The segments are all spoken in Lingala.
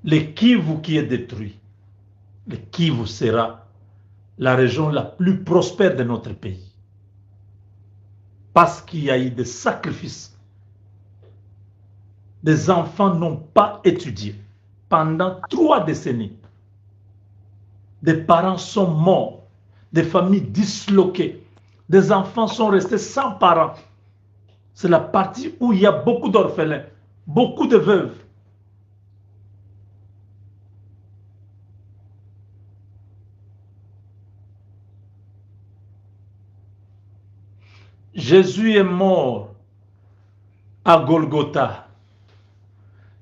Le Kivu qui est détruit, le Kivu sera la région la plus prospère de notre pays. Parce qu'il y a eu des sacrifices. Des enfants n'ont pas étudié pendant 3 décennies. Des parents sont morts, des familles disloquées, des enfants sont restés sans parents. C'est la partie où il y a beaucoup d'orphelins, beaucoup de veuves. Jésus est mort à Golgotha.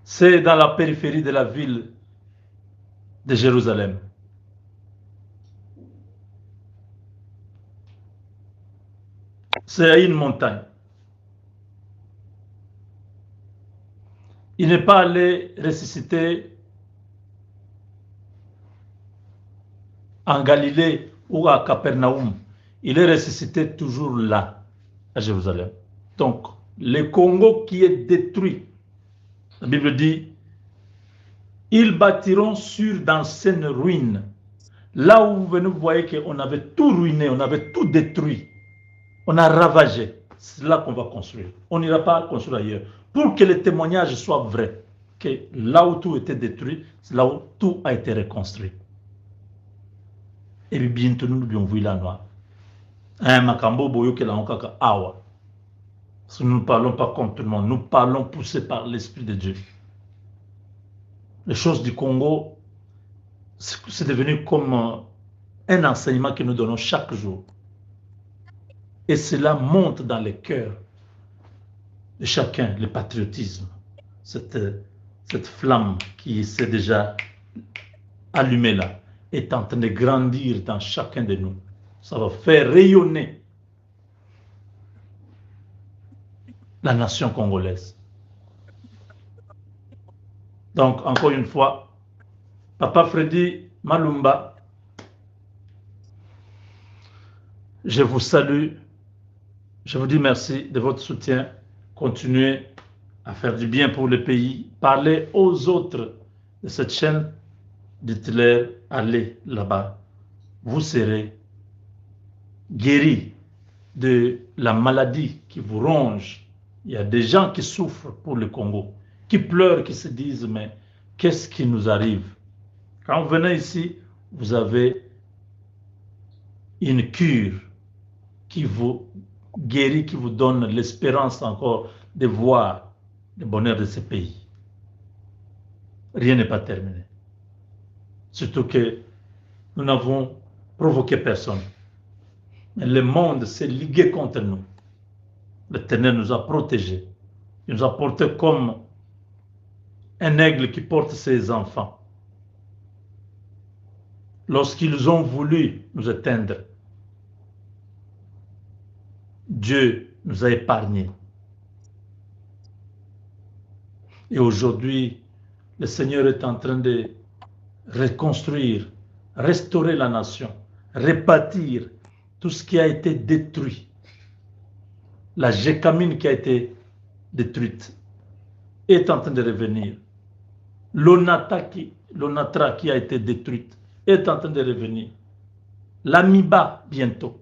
C'est dans la périphérie de la ville de Jérusalem. C'est à une montagne. Il n'est pas allé ressusciter en Galilée ou à Capernaum. Il est ressuscité toujours là, à Jérusalem. Donc, le Congo qui est détruit, la Bible dit, ils bâtiront sur d'anciennes ruines. Là où vous voyez qu'on avait tout ruiné, on avait tout détruit. On a ravagé. C'est là qu'on va construire. On n'ira pas construire ailleurs. Pour que le témoignage soit vrai, que là où tout était détruit, c'est là où tout a été reconstruit. Et puis bientôt nous devons voir la noire. Makambo boyo ke la kaka awa. Parce que nous ne parlons pas contre tout le monde, nous parlons poussés par l'Esprit de Dieu. Les choses du Congo, c'est devenu comme un enseignement que nous donnons chaque jour. Et cela monte dans les cœurs de chacun, le patriotisme, cette flamme qui s'est déjà allumée là, est en train de grandir dans chacun de nous. Ça va faire rayonner la nation congolaise. Donc, encore une fois, Papa Freddy Malumba, je vous salue, je vous dis merci de votre soutien. Continuez à faire du bien pour le pays. Parlez aux autres de cette chaîne. Dites-leur, allez là-bas. Vous serez guéris de la maladie qui vous ronge. Il y a des gens qui souffrent pour le Congo, qui pleurent, qui se disent, mais qu'est-ce qui nous arrive? Quand vous venez ici, vous avez une cure qui vous guérit, qui vous donne l'espérance encore de voir le bonheur de ce pays. Rien n'est pas terminé. Surtout que nous n'avons provoqué personne. Mais le monde s'est ligué contre nous. L'Éternel nous a protégés. Il nous a portés comme un aigle qui porte ses enfants. Lorsqu'ils ont voulu nous éteindre, Dieu nous a épargnés. Et aujourd'hui, le Seigneur est en train de reconstruire, restaurer la nation, rebâtir tout ce qui a été détruit. La Gécamine qui a été détruite est en train de revenir. L'Onatra qui a été détruite est en train de revenir. L'Amiba bientôt.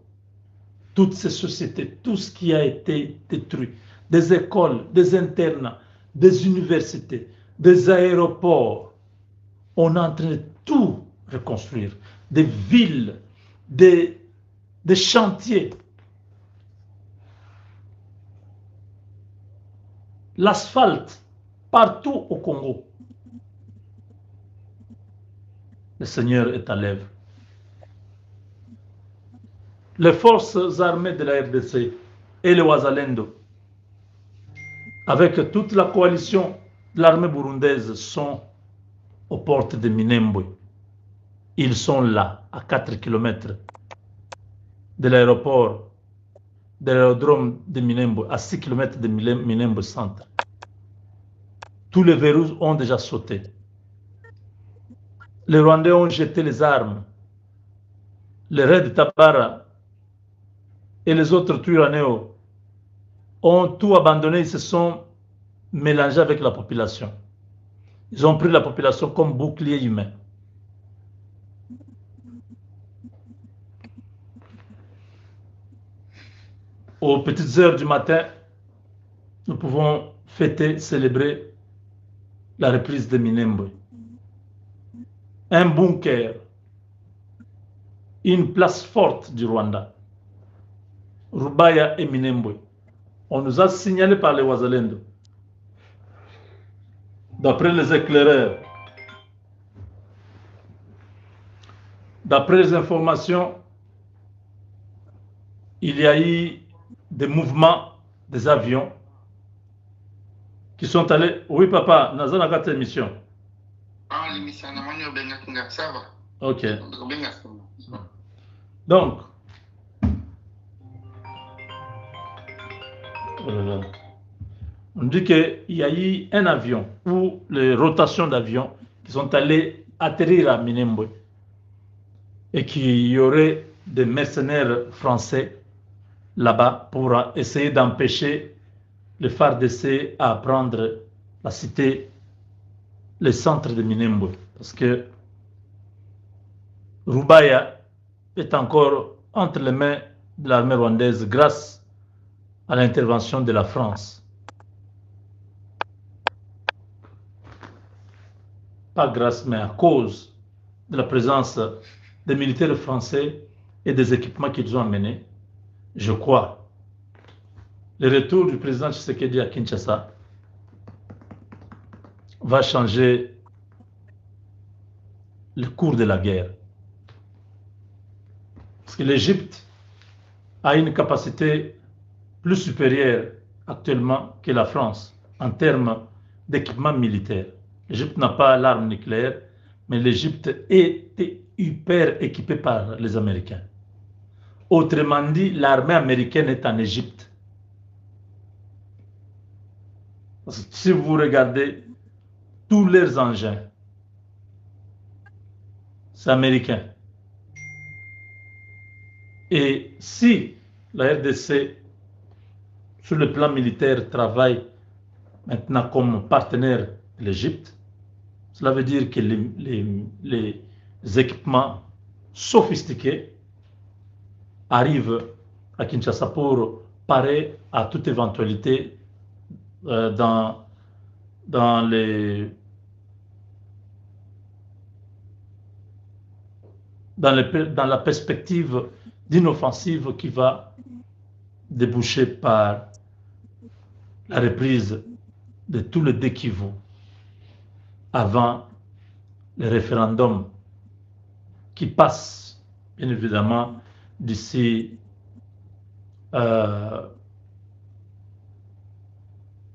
Toutes ces sociétés, tout ce qui a été détruit, des écoles, des internats, des universités, des aéroports, on est en train de tout reconstruire. Des villes, des chantiers. L'asphalte, partout au Congo. Le Seigneur est à l'œuvre. Les forces armées de la RDC et le Wazalendo, avec toute la coalition de l'armée burundaise, sont aux portes de Minembwe. Ils sont là, à 4 km de l'aéroport, de l'aérodrome de Minembwe, à 6 km de Minembwe centre. Tous les verrous ont déjà sauté. Les Rwandais ont jeté les armes. Les raids de Tabara et les autres Twiranéo ont tout abandonné, ils se sont mélangés avec la population. Ils ont pris la population comme bouclier humain. Aux petites heures du matin, nous pouvons fêter, célébrer la reprise de Minembwe. Un bunker, une place forte du Rwanda, Rubaya et Minembwe. On nous a signalé par les Wazalendo, d'après les éclaireurs, d'après les informations, il y a eu des mouvements des avions qui sont allés. Oui, papa, Nazana a émission. Ah, l'émission, ça va. Ok. Donc, on dit qu'il y a eu un avion ou les rotations d'avions qui sont allés atterrir à Minembwe et qu'il y aurait des mercenaires français là-bas pour essayer d'empêcher les FARDC à prendre la cité, le centre de Minembwe. Parce que Rubaya est encore entre les mains de l'armée rwandaise grâce à l'intervention de la France. Pas grâce, mais à cause de la présence des militaires français et des équipements qu'ils ont amenés, je crois. Le retour du président Tshisekedi à Kinshasa va changer le cours de la guerre. Parce que l'Égypte a une capacité plus supérieure actuellement que la France en termes d'équipement militaire. L'Égypte n'a pas l'arme nucléaire, mais l'Égypte est hyper équipée par les Américains. Autrement dit, l'armée américaine est en Égypte. Parce que si vous regardez tous leurs engins, c'est américain. Et si la RDC, sur le plan militaire, travaille maintenant comme partenaire de l'Égypte, cela veut dire que les équipements sophistiqués arrivent à Kinshasa pour parer à toute éventualité dans la perspective d'une offensive qui va déboucher par la reprise de tout le Kivu avant le référendum qui passe, bien évidemment, d'ici le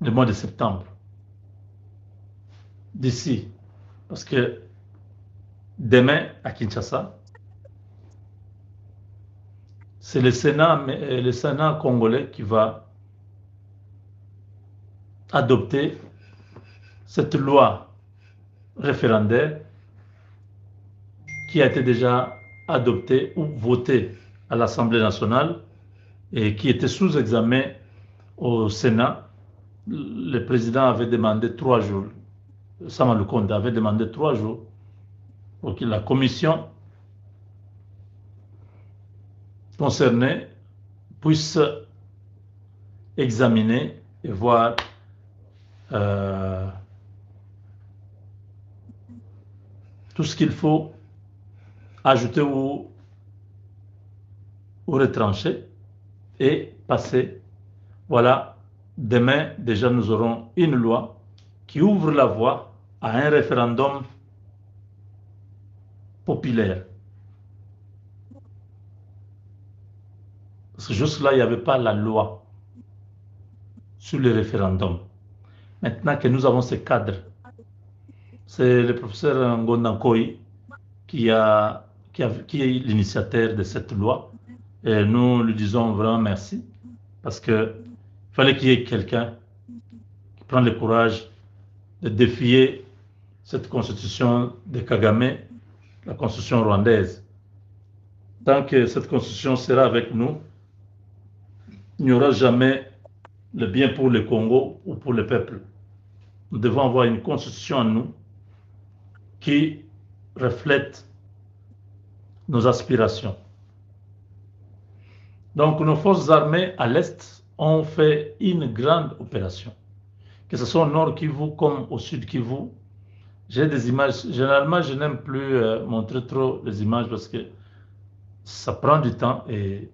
mois de septembre. D'ici. Parce que demain, à Kinshasa, c'est le Sénat congolais qui va adopter cette loi référendaire qui a été déjà adoptée ou votée à l'Assemblée nationale et qui était sous examen au Sénat. Le président avait demandé 3 jours, Sama Lukonde avait demandé 3 jours pour que la commission concernée puisse examiner et voir tout ce qu'il faut ajouter ou retrancher et passer. Voilà, demain déjà nous aurons une loi qui ouvre la voie à un référendum populaire. Parce que jusque-là, il n'y avait pas la loi sur le référendum. Maintenant que nous avons ce cadre, c'est le professeur Ngondankoi qui est l'initiateur de cette loi. Et nous lui disons vraiment merci parce qu'il fallait qu'il y ait quelqu'un qui prenne le courage de défier cette constitution de Kagame, la constitution rwandaise. Tant que cette constitution sera avec nous, il n'y aura jamais le bien pour le Congo ou pour le peuple. Nous devons avoir une constitution en nous qui reflète nos aspirations. Donc nos forces armées à l'Est ont fait une grande opération. Que ce soit au nord Kivu comme au sud Kivu. J'ai des images. Généralement, je n'aime plus montrer trop les images parce que ça prend du temps et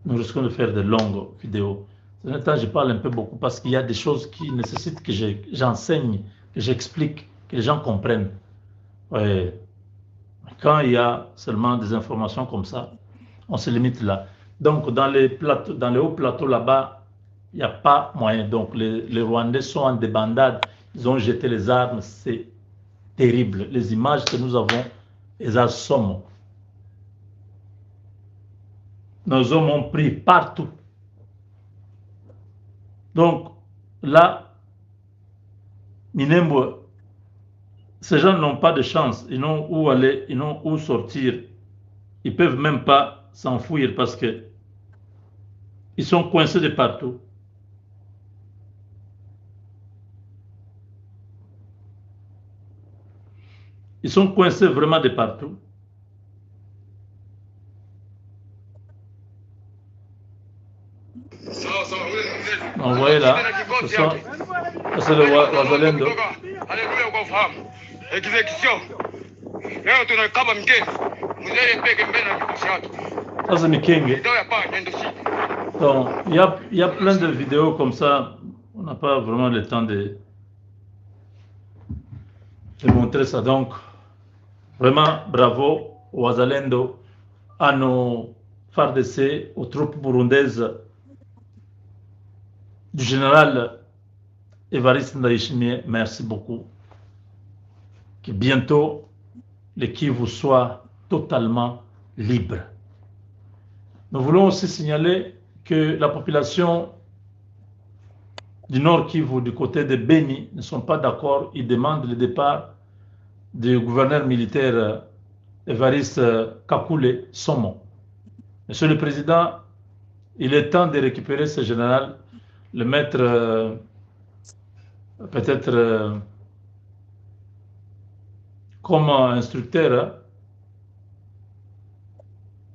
nous risquons de faire de longues vidéos. En même temps, je parle un peu beaucoup parce qu'il y a des choses qui nécessitent que j'enseigne, que j'explique, que les gens comprennent. Ouais. Quand il y a seulement des informations comme ça, on se limite là. Donc, dans les hauts plateaux là-bas, il n'y a pas moyen. Donc, les Rwandais sont en débandade. Ils ont jeté les armes. C'est terrible. Les images que nous avons, elles sont. Nos hommes ont pris partout. Donc, là, Minembwe, ces gens n'ont pas de chance. Ils n'ont où aller, ils n'ont où sortir. Ils ne peuvent même pas s'enfuir parce que ils sont coincés de partout. Ils sont coincés vraiment de partout. On voit là, c'est le Wazalendo. Ça c'est Mikenge. Donc, il y a plein de vidéos comme ça. On n'a pas vraiment le temps de montrer ça. Donc, vraiment, bravo aux Wazalendo, à nos FARDC, aux troupes burundaises du général Évariste Ndayishimiye. Merci beaucoup. Que bientôt, le Kivu soit totalement libre. Nous voulons aussi signaler que la population du Nord Kivu, du côté de Beni, ne sont pas d'accord. Ils demandent le départ du gouverneur militaire Évariste Kakule Somo. Monsieur le Président, il est temps de récupérer ce général, le mettre peut-être comme instructeur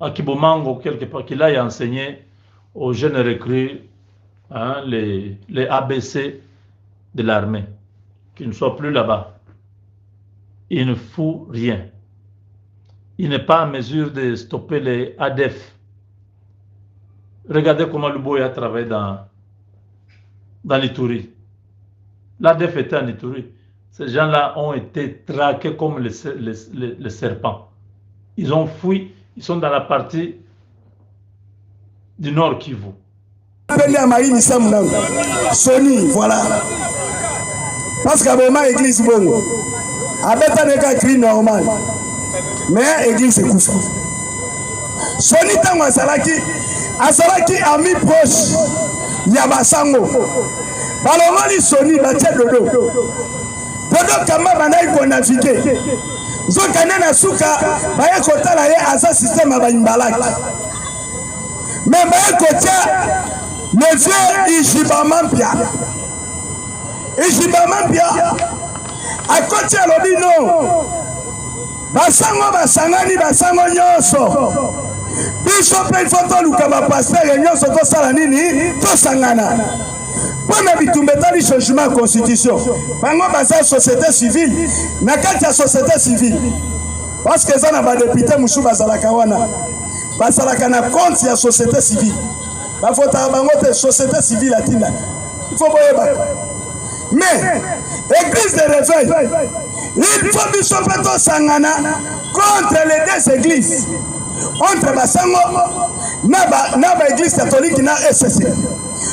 à Kibomango, quelque part, qu'il aille enseigner aux jeunes recrues les ABC de l'armée, qu'ils ne soient plus là-bas. Il ne fout rien. Il n'est pas en mesure de stopper les ADF. Regardez comment Luboya travaille dans l'Ituri. L'ADF était en Ituri. Ces gens-là ont été traqués comme les serpents. Ils ont fui. Ils sont dans la partie du Nord Kivu. Sony, voilà. Parce qu'à moment église bongo. Abeta neka cri normal. Mais église est couffre. Sony tango asalaki ami proche Yabasango. Balongoli Sony batia dodo. Dodo kama banai ko naviguer. Zokane na suka baye kotala ye asa système baimbalaki. Mais baye kotia le vieux Ijibamampia. Ijibamampia a côté lobi non. Basango basangani basango nyonso. Biso pe photo lukaba pasteur nyonso to sala nini to sangana. Pona bitumbetali changement constitution. Bango basa société civile, na kati ya société civile. Parce que ça na ba député musu bazalaka wana. Bazalaka na compte ya société civile. Ba fota bango te société civile atinda. Il faut boyeba. Mais église de réveil, il faut biso peto sangana contre les deux églises. Entre basango na ba église catholique na SSC.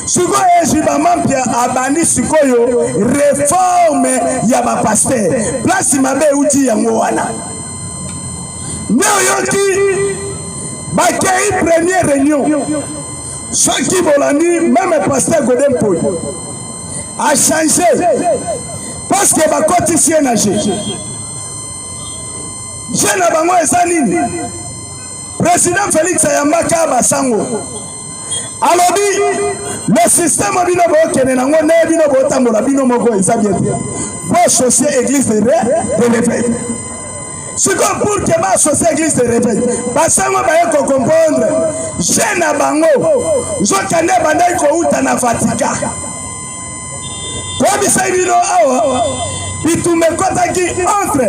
Suko Ejibamampia abandi sikoyo réforme ya ba pasteur. Place mabe uti yango wana. Neo yoki ba kei première réunion. Ceux qui volani même pasteur Godem Poy a changé parce que ba cotisien na je. Je na bango ezanini. Président Félix Ayambaka Basango. Alors le système bino bo kene nango ne bino bo tambola bino moko ezabie. faut associer l'église de réveil. C'est comme pour que ma associer l'église de réveil. Parce que moi, je vais comprendre. Je n'ai pas de je connais pas de Vatican. Comme ça, il y a puis tout me contacte entre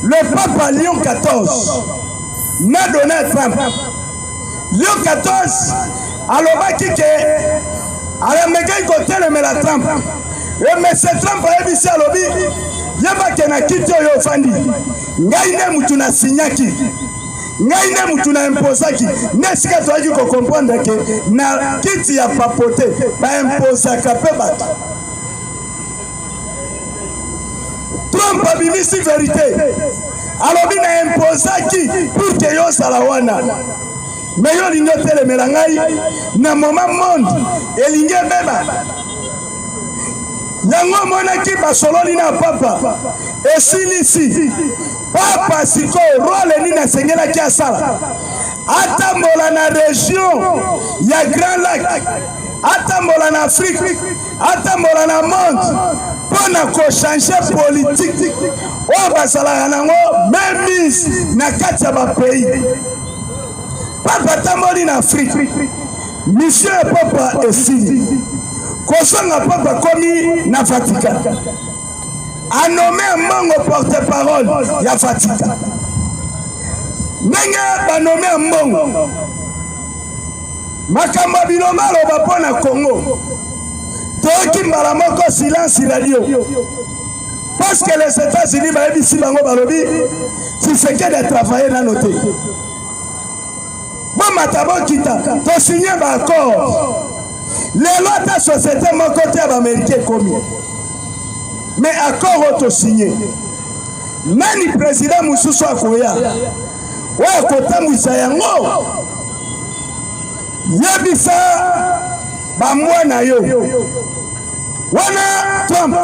le Papa Léon XIV et Donald Trump. Léon XIV, alors qu'il y a un côté de Trump. Et M. Trump a dit à l'objet, il y a un kiti au Fandi. Ngaine mutuna signaki. Ngaine mutuna imposaki. N'est-ce que tu as comprendre que na kiti a papoté, ba imposaka pe bato. Trump a dit la vérité. Alors il a imposaki pour que yo salawana. Mais yo l'ignote le melangai na moment monde et l'ingé beba. Yango monaki basololi na papa esilisi papa siko role ni na sengela ki asala atambola na région ya Grand Lac atambola na Afrique atambola na monde pona ko changer politique o basala nango même na kati ya ba pays papa tamboli na Afrique mission ya papa esili Kosanga papa komi na Vatican. A nommé un mango porte-parole ya Vatican. Nenga ba nommé un mango. Makamba biloma loba pona Congo. Toki mbala moko silence radio. Parce que les États-Unis ba ebisi bango balobi tu fais que de travailler dans nos pays. Bon matabo kita to signer ba accord. Les lois de la société mon côté américain commis. Mais accord auto signé. Nani président Moussoussou Akoya. Ouais côté Moussayango. Yabisa bamwana yo. Wana Trump.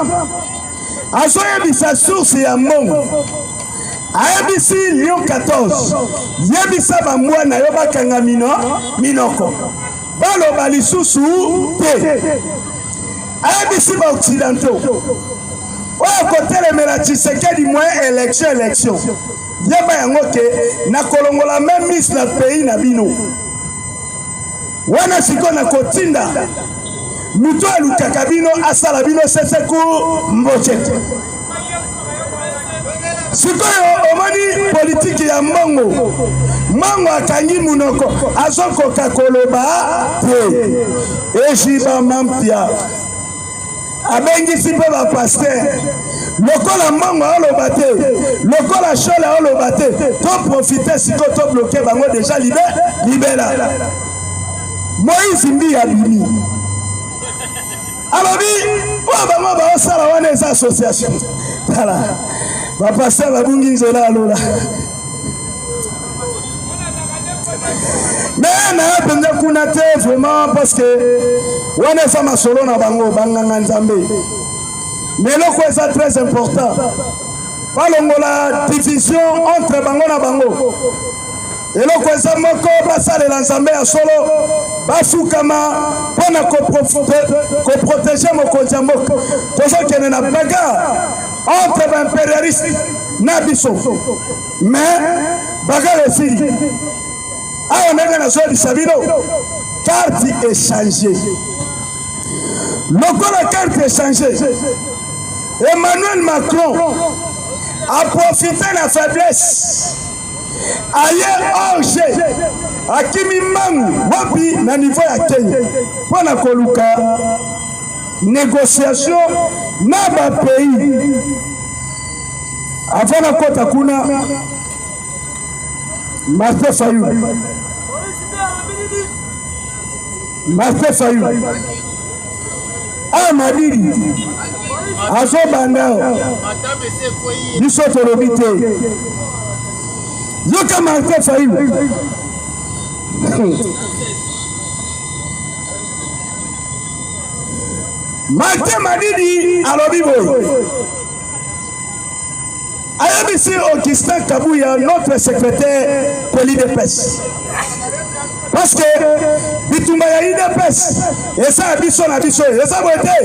Aso yabisa source ya mongo. Ayabisi Léon XIV. Yabisa bamwana yo bakanga minoko. Baloba lisusu te ayebisi ba occidentaux oyo kotelemela Tshisekedi moins élection yeba yango ke na kolongola même miss na pays na bino wana siko na kotinda mutu alukaka bino asala bino seseku mbochete sikoyo omoni politiki ya mbongo mango akangi munoko azokoka koloba te ejiba mampia abengisi mpe bapaster lokola mbongo aoloba te lokola shole aoloba te to profite siko to bloke bango deja libela Moïse mbi abimi alobi oyo bango baosala wana eza association tala bapaster babungi nzela alola mais na penza kuna te vraiment parce que wana eza masolo na bango banganga nzambe mais loko eza très important balongola division entre bango na bango eloko eza moko basalela nzambe ya solo bafukama mpona koprotege mokonzi ya mboka tozokende na bagarre entre baimpérialiste na biso mais bagarre esili awa ndenge nazolisa bino carte échangée lokola carte échangée Emmanuel Macron a profité de la faiblesse aye orge akimi mangu wapi na niveau ya Kenya mpona koluka négociation na ba pays avant na kota kuna Martin Fayulu Amadidi azo bandao biso tolobi te yoka Martin Fayulu Martin Madidi alobi boy ayebisi Augustin Kabuya, notre secrétaire de l'IDPS. Parce que bitumba ya IDPS esa biso na biso esa bote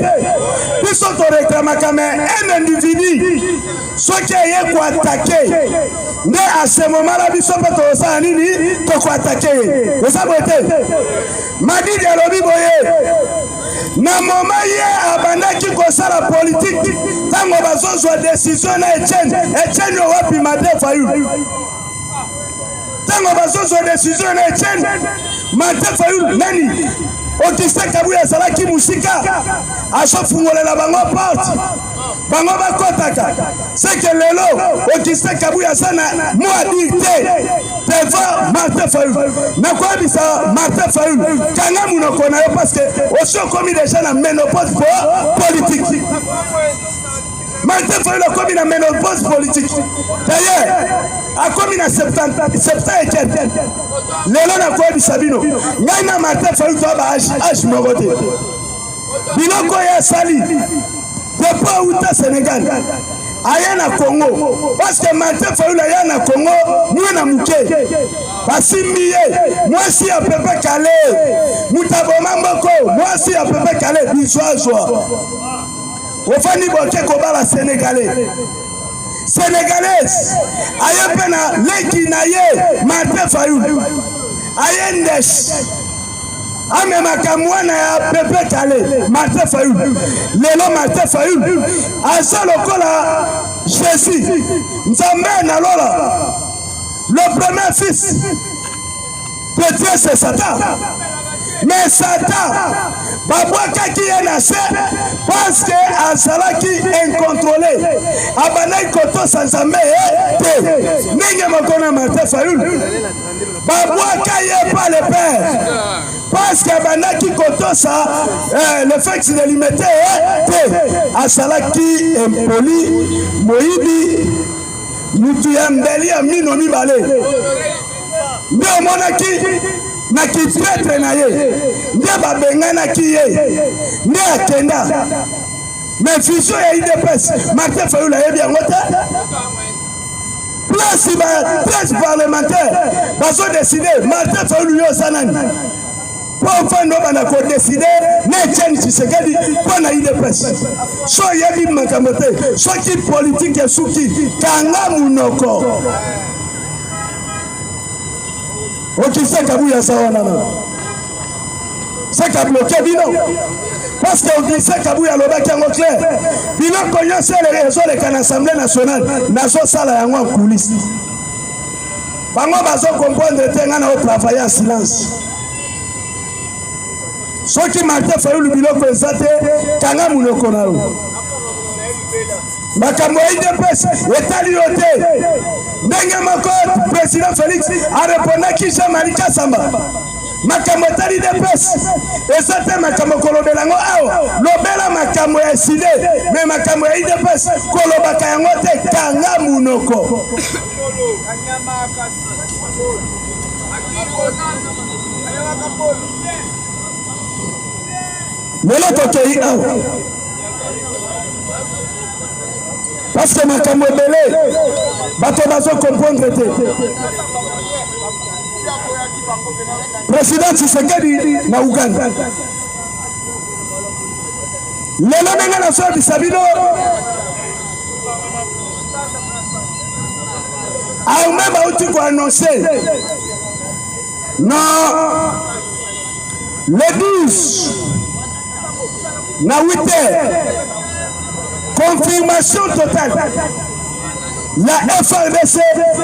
biso to réclamaka mais un individu soki eye ko attaquer nde à ce moment là biso pe to sa nini to ko attaquer esa bote Madidi alobi boye na moment ye abandaki kosala politique tango bazozwa décision na Etienne wapi Martin Fayulu tango bazozwa décision na Etienne Martin Fayulu nani Augustin Kabuya azalaki musika azofungolela bango porte bango bakotaka c'est que lelo Augustin Kabuya sana mo adicté devant Martin Fayulu nakoyebisa Martin Fayulu kanga munoko na yo parce que osi okomi déjà na ménopause politique. Martin Fayulu akomi na ménopause politique. D'ailleurs akomi na 70 et quelques. Lelo nakoyebisa bino ngai na Martin Fayulu toaba age moko te biloko ya sali depuis auta Sénégal aya na Congo parce que Martin Fayulu aya na Congo mwana muke basimbi ye mwasi ya pepe kale mutaboma mboko mwasi ya pepe kale bizwazwa ofani boke kobala Sénégalais Sénégalaise aye pe na leki na ye Martin Fayulu aye ndesh amemaka mwana ya pepe kale Martin Fayulu lelo Martin Fayulu aza lokola Jésus nzambe na lola le premier fils de Dieu c'est Satan mais Satan babwakaki ye na se parce que azalaki incontrôlé abanaki kotosa nzambe te ndenge mokona Martin Fayulu babwaka ye pas le père parce que abandaki kotosa le fait de limiter te azalaki impoli moyibi mutu ya mbeli ya mino mibale nde omonaki na kipretre na ye nde babenganaki ye nde akenda mais fusion ya IDPS Martin Fayulu ayebi yango te place ba 13 parlementaire bazodeside Martin Fayulu yo sanani po fando bana ko décider na Etienne Tshisekedi po na IDPS so yebi makambo te so ki politique suki kanga munoko Augustin Kabuya sawana na c'est qu'a bloqué bino parce que Augustin Kabuya lobaki yango clair bino konyonse les réseaux de l'Assemblée nationale nazo sala yango en coulisses bango bazo comprendre te ngana o travailler en silence soki Martin Fayulu biloko ezate kanga munoko na yo makambo ya IDPS etali yo te ndenge moko président Félix arepondaki Jean-Marie Kasamba makambo etali IDPS ezate makambo kolobela yango awa lobela makambo ya eside me makambo ya IDPS kolobaka yango te kanga munoko lelo tokei awa parce que makambo ebele bato bazo comprendre te président Tshisekedi na Uganda lelo ndenge nazoyebisa bino arme bauti koannonce na le 12 na 8h confirmation totale la FRDC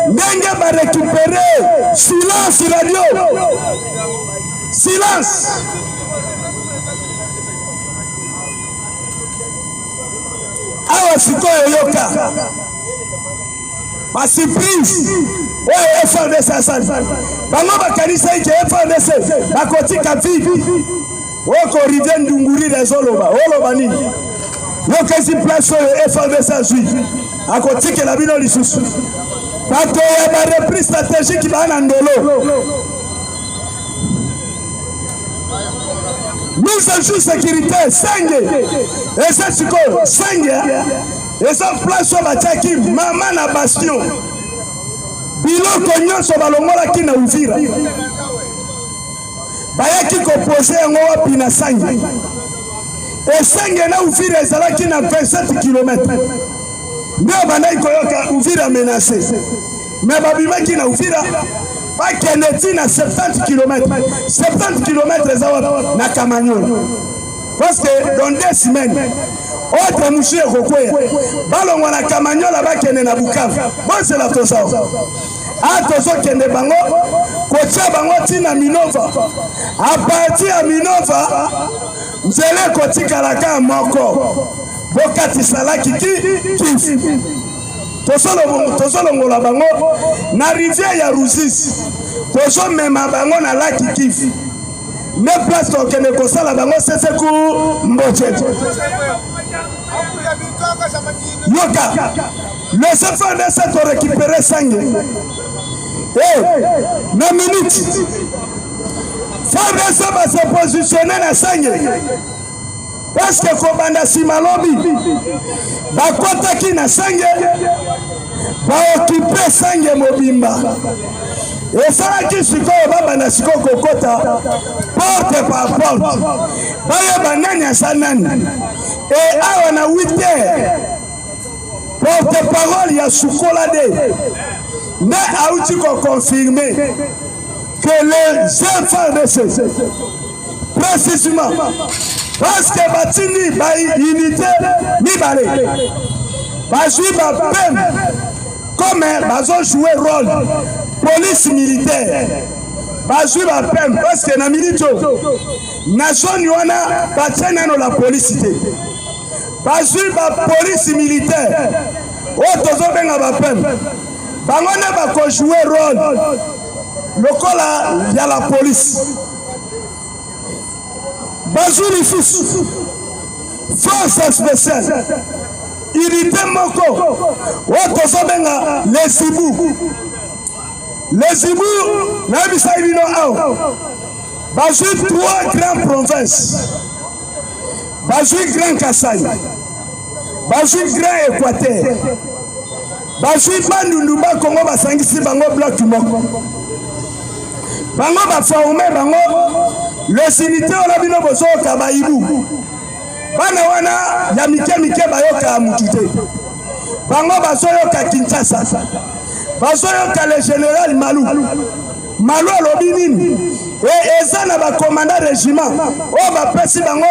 ndenge ba récupérer silence radio silence awa sikoyo yoka ba surprise oyo FRDC asali bango bakanisa ike FRDC bakotika vivi oko Rivière Ndunguri rezoloba oloba nini yokesi place oyo FRDC azwi akotikela bino lisusu bato ya barepris stratégique bana ndolo mise en jour sécurité senge eza sikoyo senge eza place oyo batiaki mama na bastion biloko nyonso balongolaki na Uvira bayaki kopose yango wapi na Sange. Sange na Uvira ezalaki na 27 km. Ndio bandai koyoka Uvira menacé. Mais babimaki na Uvira bakende na 70 km. 70 km ezawa na Kamanyola. Parce que dans 2 semaines autre mouché kokwea balongwa na Kamanyola bakende na Bukavu. Bon c'est la tosa. Tozo kende bango kotia bango tina Minova. A partir ya Minova nzele kotikalaka moko bokati salaki kifi tozolongola bango na rivière ya Ruzizi tozomema bango na laki kifi ne place tokende kosala bango seseku mbocheto yoka le chef de cette récupérer Sange na minute Fabien va se positionner na Sange parce que kobanda simalobi bakotaki na Sange baokipe Sange mobimba esalaki sikoyo babanda sikoyo kokota porte par porte bayeba nani asa nani e awa na 8h porte parole ya Sukola de nde auti koconfirme que les enfants de ces précisément parce que batini ba unité mibale bazwi ba pem comme bazo jouer rôle police militaire bazwi ba pem parce que na milito nation wana batena no la police te bazwi ba police militaire otozo benga ba pem bango ne ba ko jouer rôle lokola ya la police bazuli fils force spéciale unité moko otozo benga les Ibu na bisa ibino aw bazui 3 grandes provinces bazui Grand Kasai bazui Grand Équateur bazui Bandundu ba Congo basangisi bango bloc moko bango ba former bango les unités olabino bozo ka ba Ibu bana wana ya mike bayoka mutute bango bazoyoka Kinshasa bazoyoka le général Malu alobi nini eza na ba commandant régiment o ba pesi bango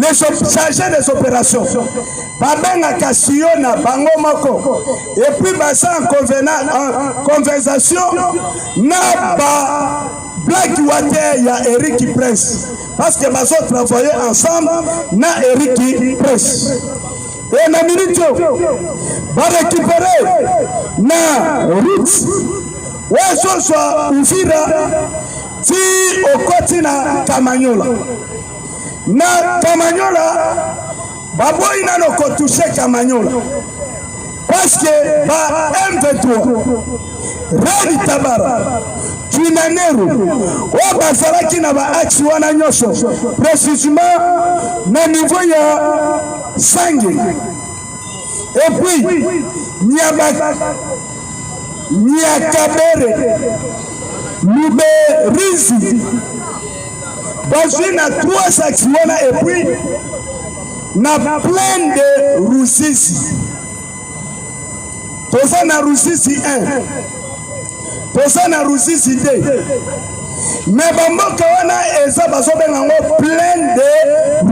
les chargés des opérations babenga kasiona bango moko et puis basa en conversation na ba Blackwater ya Eric Prince parce que baso travailler ensemble na Eric Prince et na minute va récupérer na route weso soit Uvira ti okoti na Kamanyola baboyi nano kotoucher Kamanyola parce que ba M23 Redi Tabara Tunaneru o bazalaki na ba axe wana nyosho précisément na niveau ya Sange et puis Nyakabere Luberizi bazwi na 3 axes wana et puis na plein de Ruzizi toza na Ruzizi 1 toza na Ruzizi 2 mais bamboka wana eza bazobenga ngo plein de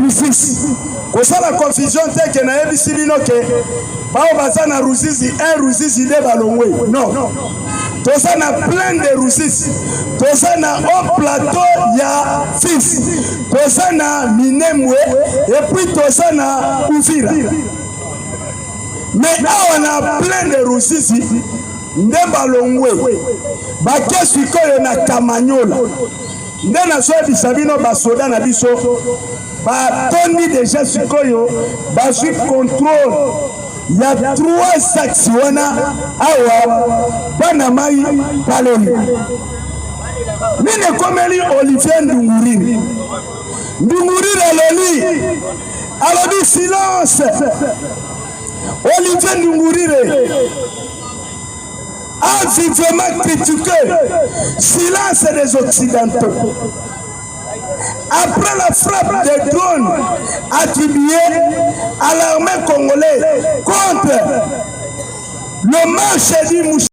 Ruzizi kosala confusion te ke na yebisi bino ke bao baza na Ruzizi 1 Ruzizi 2 balongwe non toza na plein de Ruzizi toza na au plateau ya Fils toza na Minembwe et puis toza na Uvira mais awa na plein de Ruzizi nde balongwe bake sikoyo na Kamanyola nde na so ebisa bino basoda na biso batondi deja sikoyo bazwi contrôle ya 3 axes wana awa bana mai paloni nini komeli Olivier Ndunguriri aloni silence Olivier Ndungurire a vivement critiqué silence des Occidentaux. Après la frappe des drones attribués à l'armée congolaise contre le marché du Moussa.